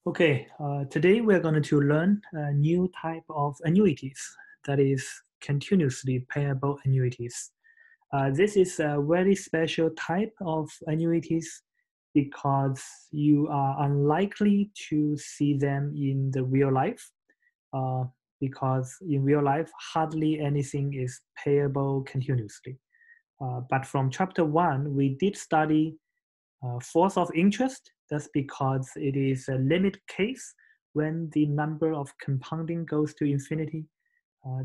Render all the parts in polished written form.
Okay, today we're going to learn a new type of annuities, that is continuously payable annuities. This is a very special type of annuities because you are unlikely to see them in the real life, uh, because in real life, hardly anything is payable continuously. But from chapter 1, we did study force of interest. That's because it is a limit case when the number of compounding goes to infinity.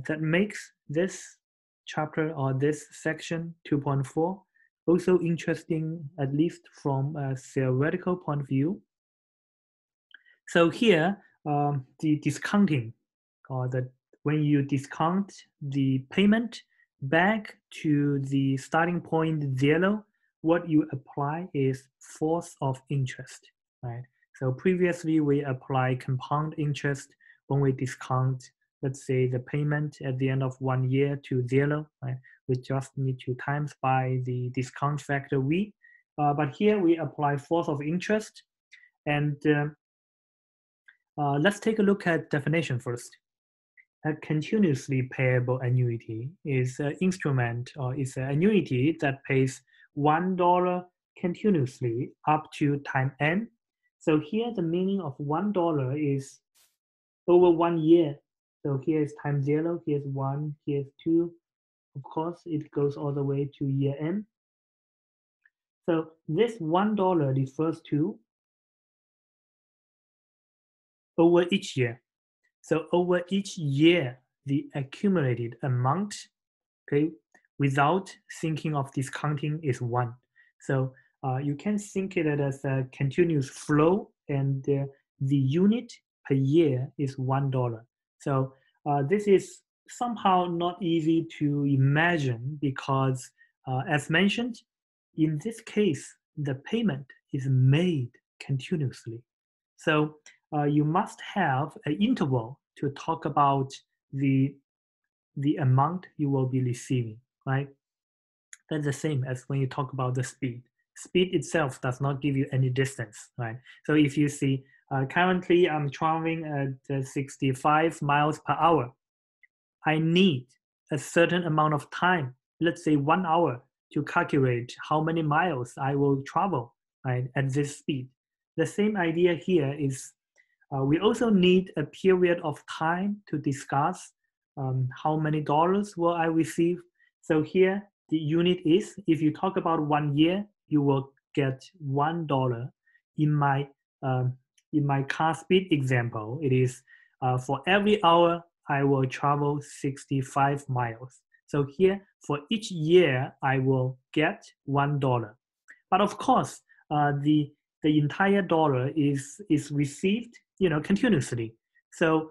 That makes this chapter or this section 2.4 also interesting, at least from a theoretical point of view. So here, the discounting, or the when you discount the payment back to the starting point 0, what you apply is force of interest, right? So previously we apply compound interest when we discount, let's say, the payment at the end of 1 year to 0, right? We just need to times by the discount factor V. But here we apply force of interest, and let's take a look at definition first. A continuously payable annuity is an instrument, or is an annuity that pays $1 continuously up to time n. So here the meaning of $1 is over 1 year. So here is time 0, here's 1, here's 2. Of course, it goes all the way to year n. So this $1 refers to over each year. So over each year, the accumulated amount, okay, without thinking of discounting, is 1. So you can think it as a continuous flow, and the unit per year is $1. So this is somehow not easy to imagine because, as mentioned, in this case, the payment is made continuously. So you must have an interval to talk about the amount you will be receiving, right? That's the same as when you talk about the speed. Speed itself does not give you any distance, right? So if you see, currently I'm traveling at 65 miles per hour, I need a certain amount of time, let's say 1 hour, to calculate how many miles I will travel, right, at this speed. The same idea here is we also need a period of time to discuss how many dollars will I receive. So here the unit is, if you talk about 1 year, you will get $1. In my car speed example, it is for every hour I will travel 65 miles. So here, for each year, I will get $1. But of course, the entire dollar is received, continuously. So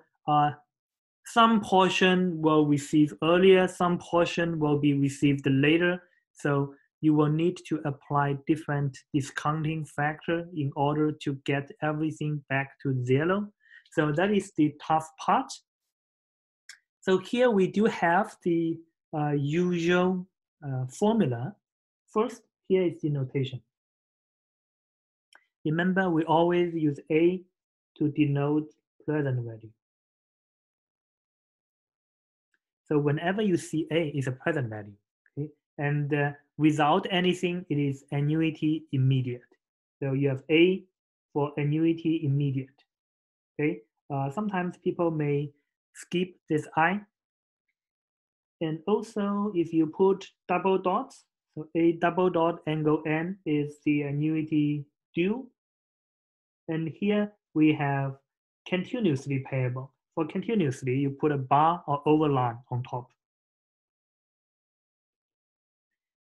some portion will receive earlier, some portion will be received later. So you will need to apply different discounting factor in order to get everything back to 0. So that is the tough part. So here we do have the usual formula. First, here is the notation. Remember, we always use A to denote present value. So whenever you see A, is a present value, okay? And without anything, it is annuity immediate. So you have A for annuity immediate, okay? Sometimes people may skip this I. And also, if you put double dots, so A double dot angle N is the annuity due. And here we have continuously payable. For continuously, you put a bar or overline on top.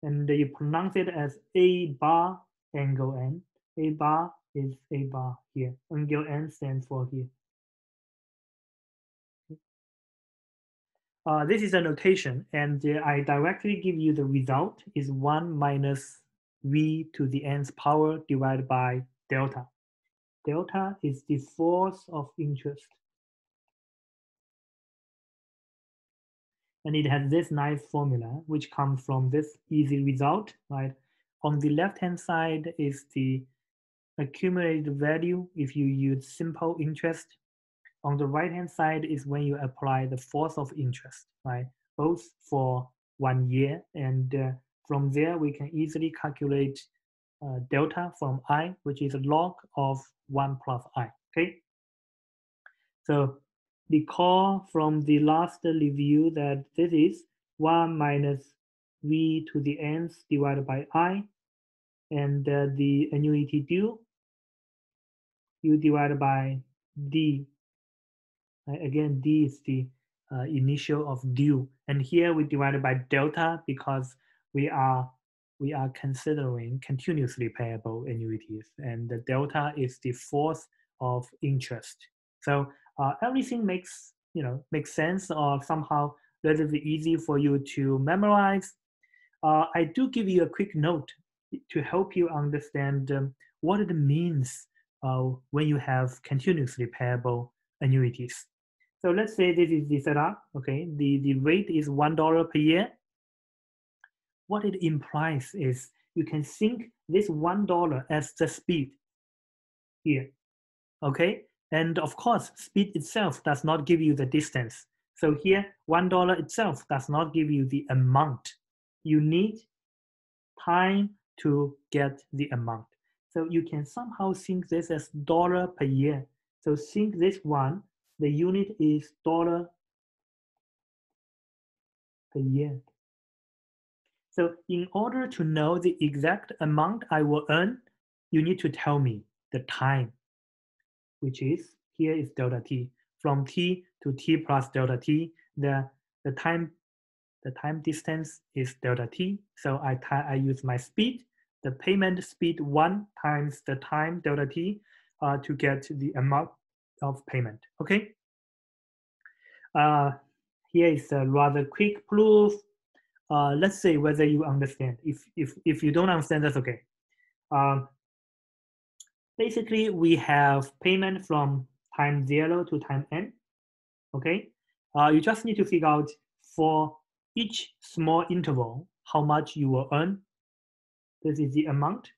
And you pronounce it as A bar angle N. A bar is A bar here. Angle N stands for here. This is a notation, and I directly give you the result is 1 minus V to the nth power divided by delta. Delta is the force of interest. And it has this nice formula, which comes from this easy result, right? On the left-hand side is the accumulated value if you use simple interest. On the right-hand side is when you apply the force of interest, right? Both for 1 year, and from there we can easily calculate delta from I, which is log of 1 plus I, okay? So recall from the last review that this is 1 minus V to the nth divided by I, and the annuity due, you divide by D. Again, D is the initial of due, and here we divided by delta because we are considering continuously payable annuities, and the delta is the force of interest. So everything makes sense, or somehow relatively easy for you to memorize. I do give you a quick note to help you understand what it means when you have continuously payable annuities. So let's say this is the setup, okay? The rate is $1 per year. What it implies is you can think this $1 as the speed here, okay? And of course, speed itself does not give you the distance. So here, $1 itself does not give you the amount. You need time to get the amount. So you can somehow think this as dollar per year. So think this one, the unit is dollar per year. So in order to know the exact amount I will earn, you need to tell me the time, which is, here is delta t. From t to t plus delta t, the time distance is delta t. So I use my speed, the payment speed 1 times the time delta t to get the amount of payment, okay? Here is a rather quick proof. Let's say whether you understand. If you don't understand, that's okay. Basically, we have payment from time 0 to time n, okay? You just need to figure out for each small interval how much you will earn. This is the amount.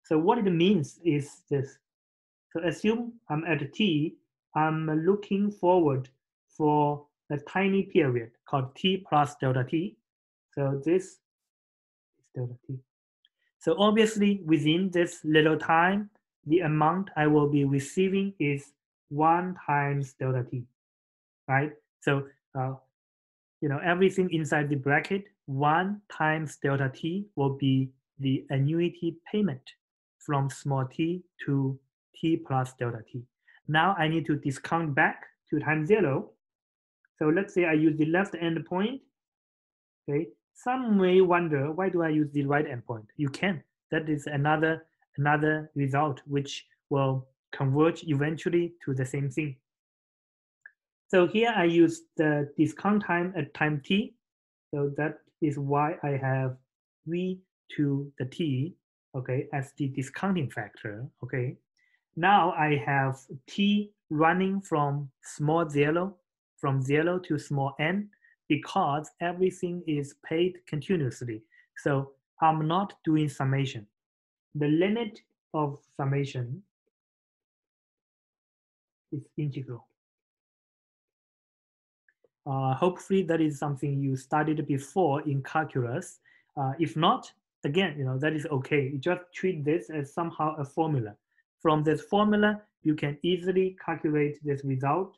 So what it means is this. So assume I'm at t, I'm looking forward for a tiny period called t plus delta t. So this is delta t. So obviously within this little time, the amount I will be receiving is 1 times delta t, right? So everything inside the bracket, 1 times delta t will be the annuity payment from small t to t plus delta t. Now I need to discount back to time 0. So let's say I use the left endpoint. Okay, some may wonder, why do I use the right endpoint? You can. That is another result which will converge eventually to the same thing. So here I use the discount time at time t. So that is why I have v to the t, okay, as the discounting factor, okay. Now I have t running from small 0, from 0 to small n, because everything is paid continuously. So I'm not doing summation. The limit of summation is integral. Hopefully that is something you studied before in calculus. If not, again, that is okay. You just treat this as somehow a formula. From this formula, you can easily calculate this result.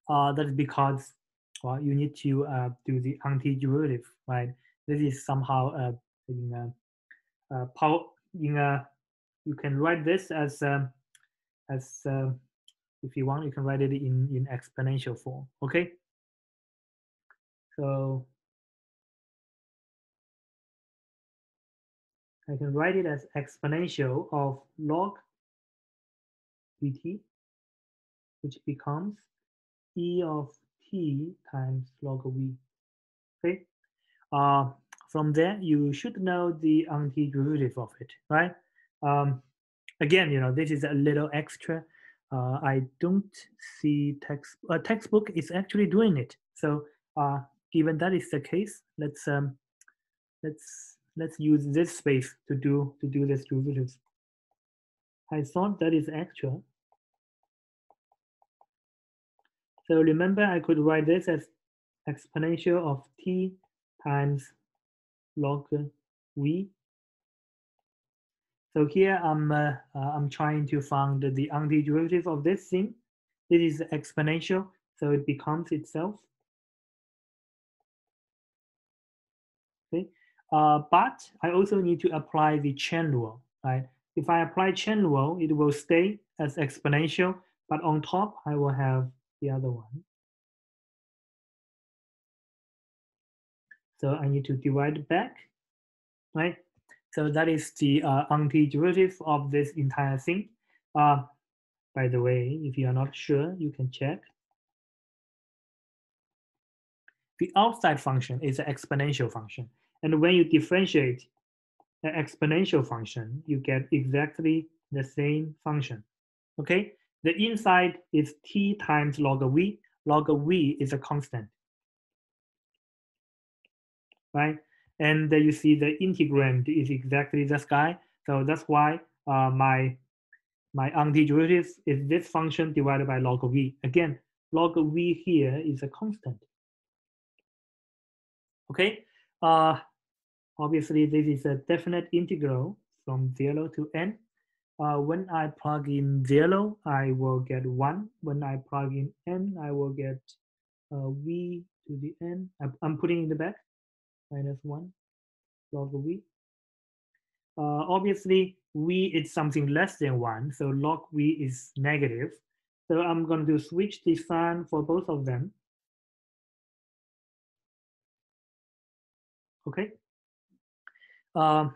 That's because you need to do the antiderivative, right? This is somehow you can write this as if you want, you can write it in exponential form, okay? So I can write it as exponential of log dt, which becomes e of t times log of v, okay? From there, you should know the antiderivative of it, right? Again, this is a little extra. I don't see textbook is actually doing it. So given that is the case, let's use this space to do this derivatives. I thought that is actual. So remember, I could write this as exponential of t times log v. So here I'm trying to find the antiderivative of this thing. It is exponential, so it becomes itself. Okay, but I also need to apply the chain rule, right? If I apply chain rule, it will stay as exponential, but on top I will have the other one. So I need to divide back, right? So that is the antiderivative of this entire thing. By the way, if you are not sure, you can check. The outside function is an exponential function. And when you differentiate an exponential function, you get exactly the same function. Okay? The inside is t times log of v. Log of v is a constant, right? And you see the integrand is exactly this guy. So that's why my antiderivative is this function divided by log of v. Again, log of v here is a constant. Okay, obviously this is a definite integral from 0 to n. When I plug in 0, I will get 1. When I plug in n, I will get v to the n. I'm putting in the back, minus 1 log of v. Obviously, v is something less than 1, so log v is negative. So I'm going to switch the sign for both of them. Okay. Log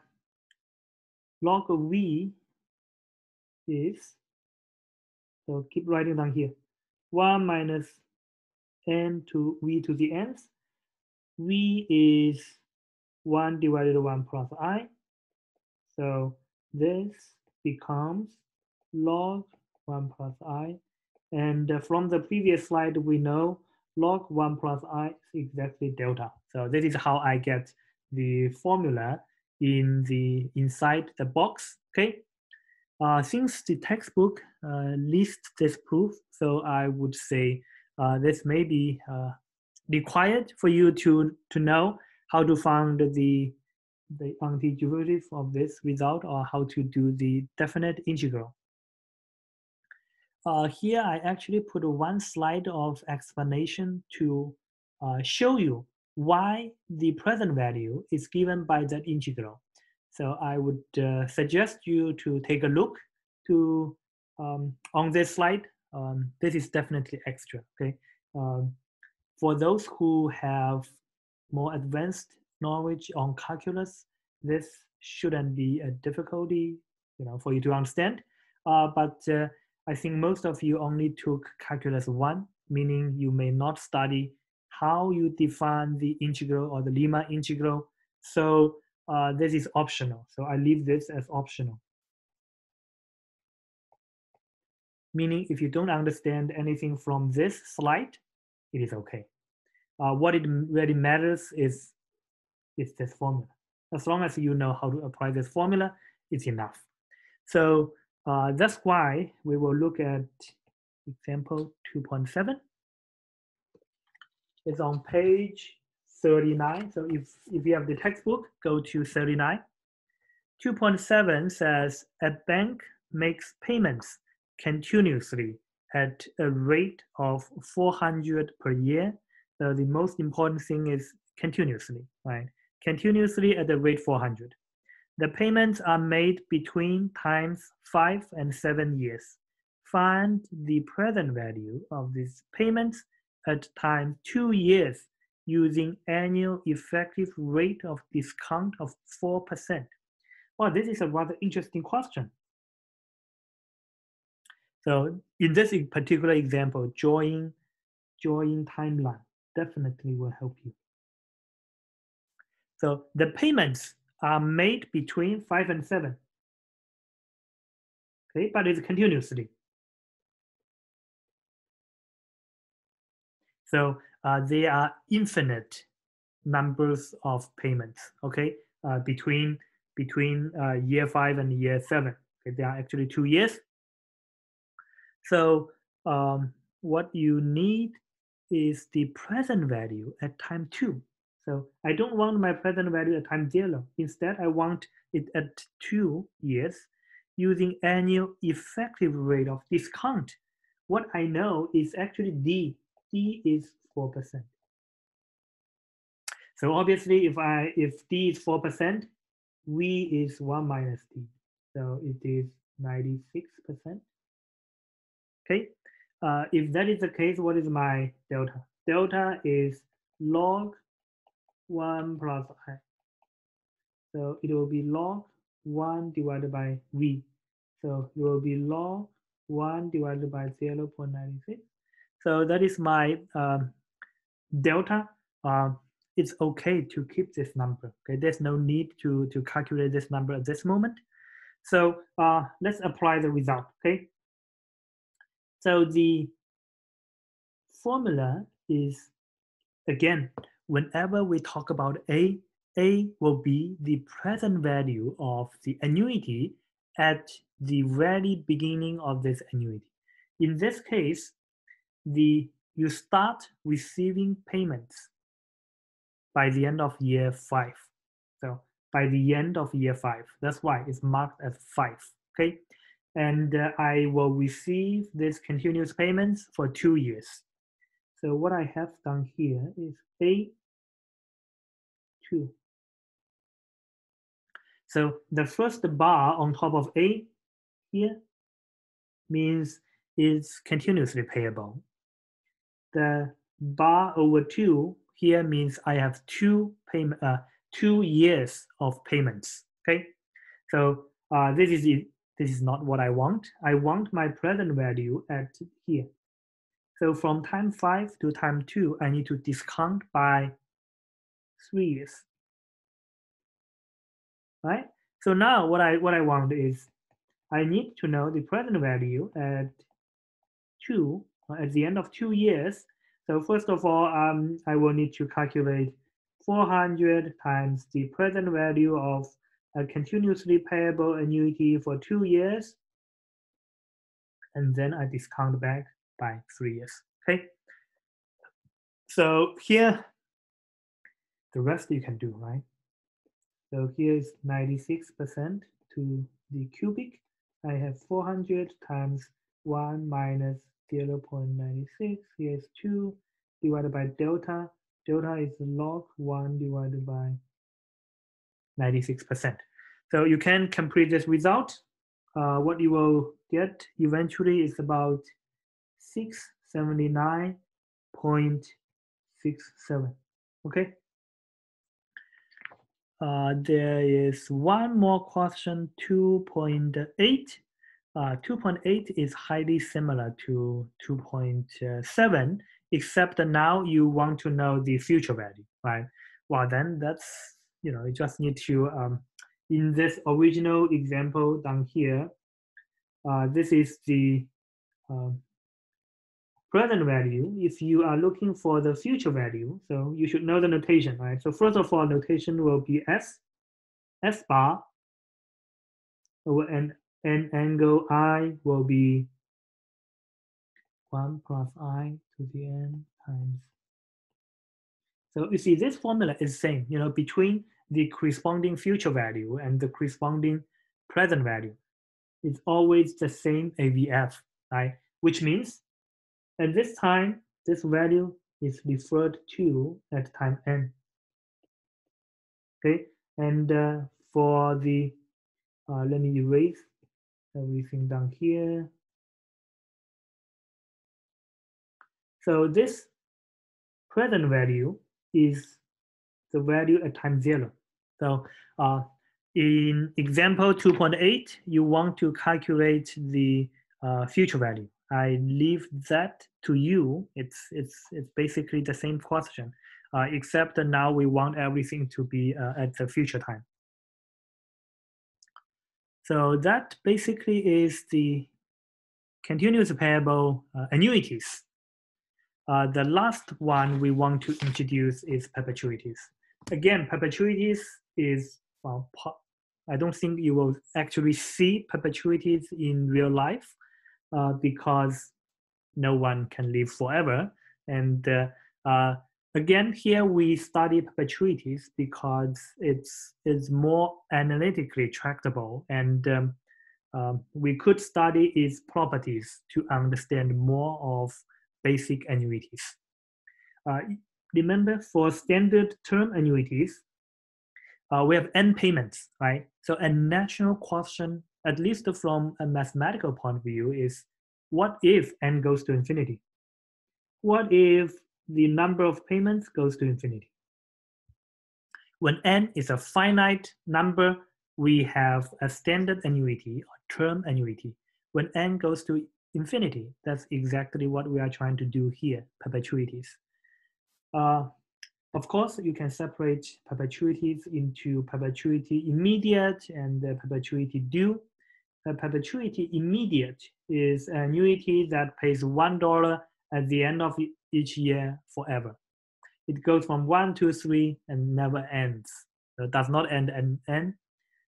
of v is, so keep writing down here, 1 minus n to v to the nth. V is 1 divided by 1 plus I. So this becomes log 1 plus I. And from the previous slide, we know log 1 plus I is exactly delta. So this is how I get the formula inside the box. Okay. Since the textbook lists this proof, so I would say this may be required for you to know how to find the antiderivative of this result or how to do the definite integral. Here I actually put one slide of explanation to show you why the present value is given by that integral. So I would suggest you to take a look to on this slide. This is definitely extra. Okay, for those who have more advanced knowledge on calculus, this shouldn't be a difficulty, for you to understand. But I think most of you only took calculus 1, meaning you may not study how you define the integral or the Riemann integral. So this is optional. So I leave this as optional. Meaning if you don't understand anything from this slide, it is okay. What it really matters is this formula. As long as you know how to apply this formula, it's enough. So that's why we will look at example 2.7. It's on page 39. So if you have the textbook, go to 39. 2.7 says a bank makes payments continuously at a rate of 400 per year. So the most important thing is continuously, right? Continuously at the rate 400. The payments are made between times 5 and 7 years. Find the present value of these payments at time 2 years using annual effective rate of discount of 4%. Well, this is a rather interesting question. So in this particular example, drawing timeline definitely will help you. So the payments are made between 5 and 7. Okay, but it's continuously. So there are infinite numbers of payments. Okay, between year 5 and year 7. Okay, they are actually 2 years. So what you need is the present value at time 2. So I don't want my present value at time 0. Instead, I want it at 2 years using annual effective rate of discount. What I know is actually D. D is 4%. So obviously, if D is 4%, V is 1 minus D. So it is 96%. Okay. If that is the case, what is my delta? Delta is log 1 plus I. So it will be log 1 divided by V. So it will be log 1 divided by 0.96. So that is my delta. It's okay to keep this number. Okay, there's no need to calculate this number at this moment. So let's apply the result. Okay. So the formula is, again, whenever we talk about A will be the present value of the annuity at the very beginning of this annuity. In this case, you start receiving payments by the end of year 5. So by the end of year 5, that's why it's marked as 5. Okay, and I will receive this continuous payments for 2 years. So what I have done here is A2. So the first bar on top of A here means it's continuously payable. The bar over 2 here means I have 2 years of payments. Okay, so this is not what I want. I want my present value at here. So from time 5 to time 2, I need to discount by 3 years. Right? So now what I want is I need to know the present value at 2 at the end of 2 years. So first of all, I will need to calculate 400 times the present value of a continuously payable annuity for 2 years, and then I discount back by 3 years. Okay. So here, the rest you can do, right? So here is 96% to the cubic. I have 400 times 1 minus 0.96. Here's 2 divided by delta. Delta is log 1 divided by 96%. So you can complete this result. What you will get eventually is about 679.67. Okay. There is one more question, 2.8. 2.8 is highly similar to 2.7, except now you want to know the future value, right? Well, then that's, you just need to, in this original example down here, this is the present value. If you are looking for the future value, so you should know the notation, right? So first of all, notation will be S bar over n angle I will be 1 plus I to the n times. So you see this formula is same, between the corresponding future value and the corresponding present value. It's always the same AVF, right? Which means at this time, this value is referred to at time n. Okay, and for the, let me erase everything down here. So this present value is the value at time 0. So in example 2.8, you want to calculate the future value. I leave that to you. It's basically the same question, except now we want everything to be at the future time. So that basically is the continuous payable annuities. The last one we want to introduce is perpetuities. Again, perpetuities is I don't think you will actually see perpetuities in real life because no one can live forever. And again, here we study perpetuities because it's more analytically tractable, and we could study its properties to understand more of basic annuities. Remember, for standard term annuities, we have n payments, right? So a natural question, at least from a mathematical point of view, is what if n goes to infinity? What if the number of payments goes to infinity? When n is a finite number, we have a standard annuity or term annuity. When n goes to infinity, that's exactly what we are trying to do here, perpetuities. Of course, you can separate perpetuities into perpetuity immediate and perpetuity due. A perpetuity immediate is an annuity that pays $1 at the end of each year forever. It goes from 1 to 3 and never ends. So it does not end at n.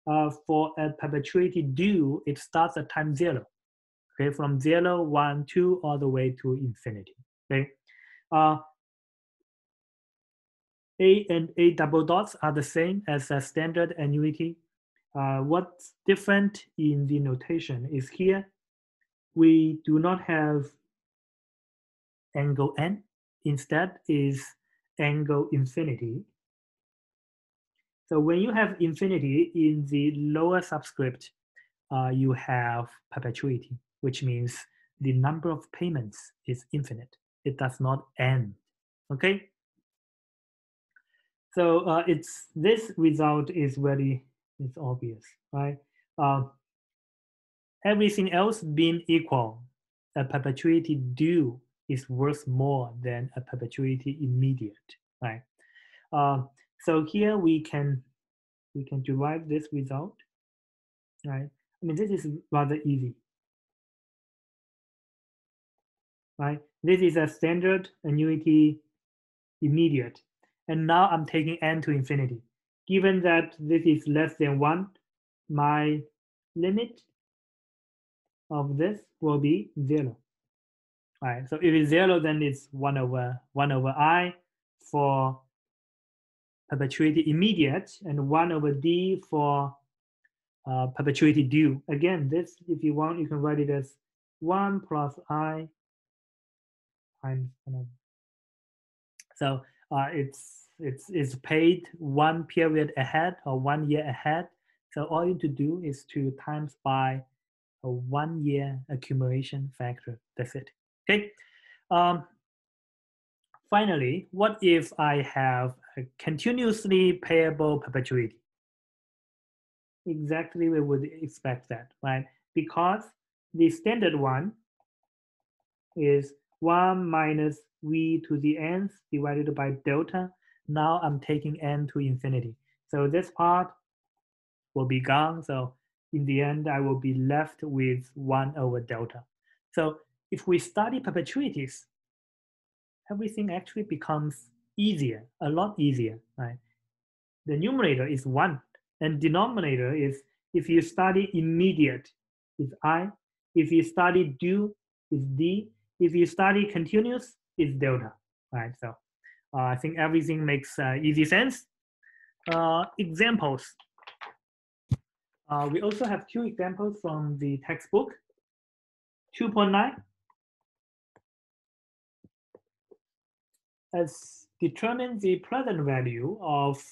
For a perpetuity due, it starts at time 0. Okay, from 0, 1, 2, all the way to infinity. Okay. A and A double dots are the same as a standard annuity. What's different in the notation is here, we do not have angle n. Instead is angle infinity. So when you have infinity in the lower subscript, you have perpetuity, which means the number of payments is infinite. It does not end. Okay. So it's this result is obvious, right? Everything else being equal, a perpetuity due is worth more than a perpetuity immediate, right? So here we can derive this result, right? I mean, this is rather easy, right? This is a standard annuity immediate. And now I'm taking n to infinity. Given that this is less than 1, my limit of this will be 0. All right, so if it's 0, then it's 1 over I for perpetuity immediate and 1 over D for perpetuity due. Again, this, if you want, you can write it as 1 plus I times 1 over. So it's paid 1 period ahead or 1 year ahead. So all you need to do is to times by a 1 year accumulation factor. That's it. Okay. Finally, what if I have a continuously payable perpetuity? Exactly, we would expect that, right? Because the standard one is 1 minus v to the nth divided by delta. Now I'm taking n to infinity. So this part will be gone. So in the end, I will be left with 1 over delta. So if we study perpetuities, everything actually becomes easier, a lot easier, right? The numerator is 1, and denominator is, if you study immediate, is I. If you study due, is D. If you study continuous, is delta, right? So I think everything makes easy sense. Examples. We also have 2 examples from the textbook. 2.9. As determine the present value of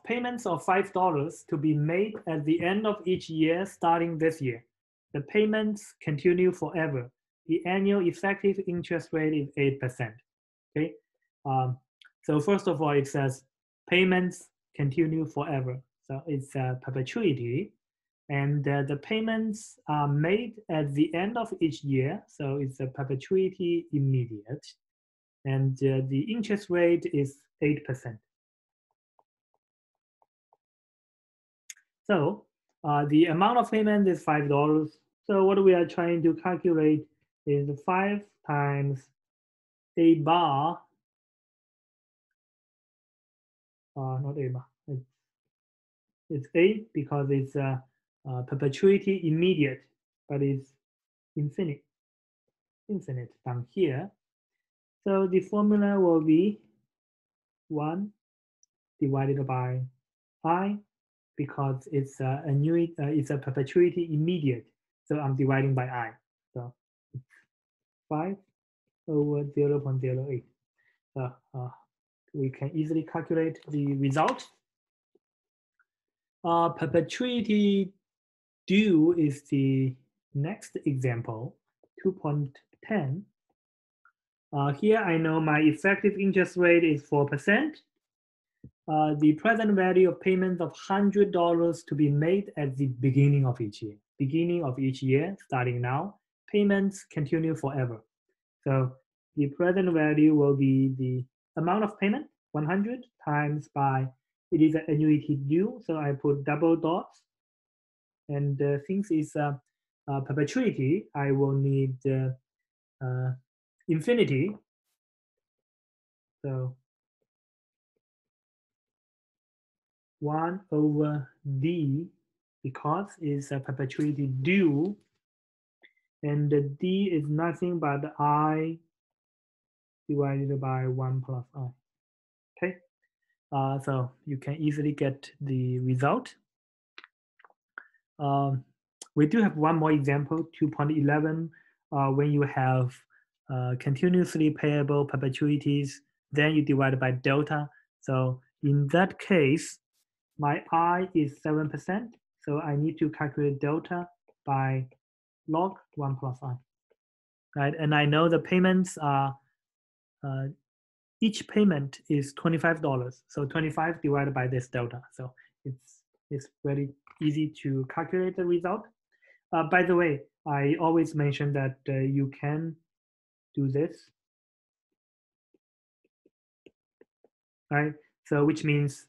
payments of $5 to be made at the end of each year starting this year. The payments continue forever. The annual effective interest rate is 8%. Okay. So first of all, it says payments continue forever. So it's a perpetuity. And the payments are made at the end of each year. So it's a perpetuity immediate. And the interest rate is 8%. So the amount of payment is $5. So what we are trying to calculate is 5 times A bar, not A bar, It's A because it's perpetuity immediate, but it's infinite down here. So the formula will be 1 divided by I, because it's it's a perpetuity immediate. So I'm dividing by I. So it's 5 over 0.08. So we can easily calculate the result. Perpetuity due is the next example, 2.10. Here I know my effective interest rate is 4%. The present value of payments of $100 to be made at the beginning of each year. Beginning of each year, starting now, payments continue forever. So the present value will be the amount of payment, 100 times by, it is an annuity due, so I put double dots. And since it's perpetuity, I will need infinity. So 1 over D, because it's a perpetuity due, and the D is nothing but I divided by 1 plus I. Okay, so you can easily get the result. We do have one more example, 2.11, when you have continuously payable perpetuities, then you divide by delta. So in that case, my I is 7%, so I need to calculate delta by log 1 plus I, right? And I know the payments are, each payment is $25, so 25 divided by this delta. So it's very easy to calculate the result. By the way, I always mention that you can do this, right? So which means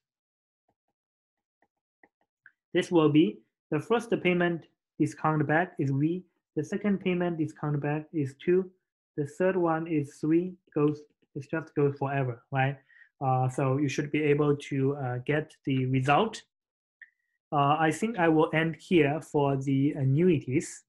this will be the first payment discount back is V. The second payment discount back is 2. The third one is 3. It just goes forever, right? So you should be able to get the result. I think I will end here for the annuities.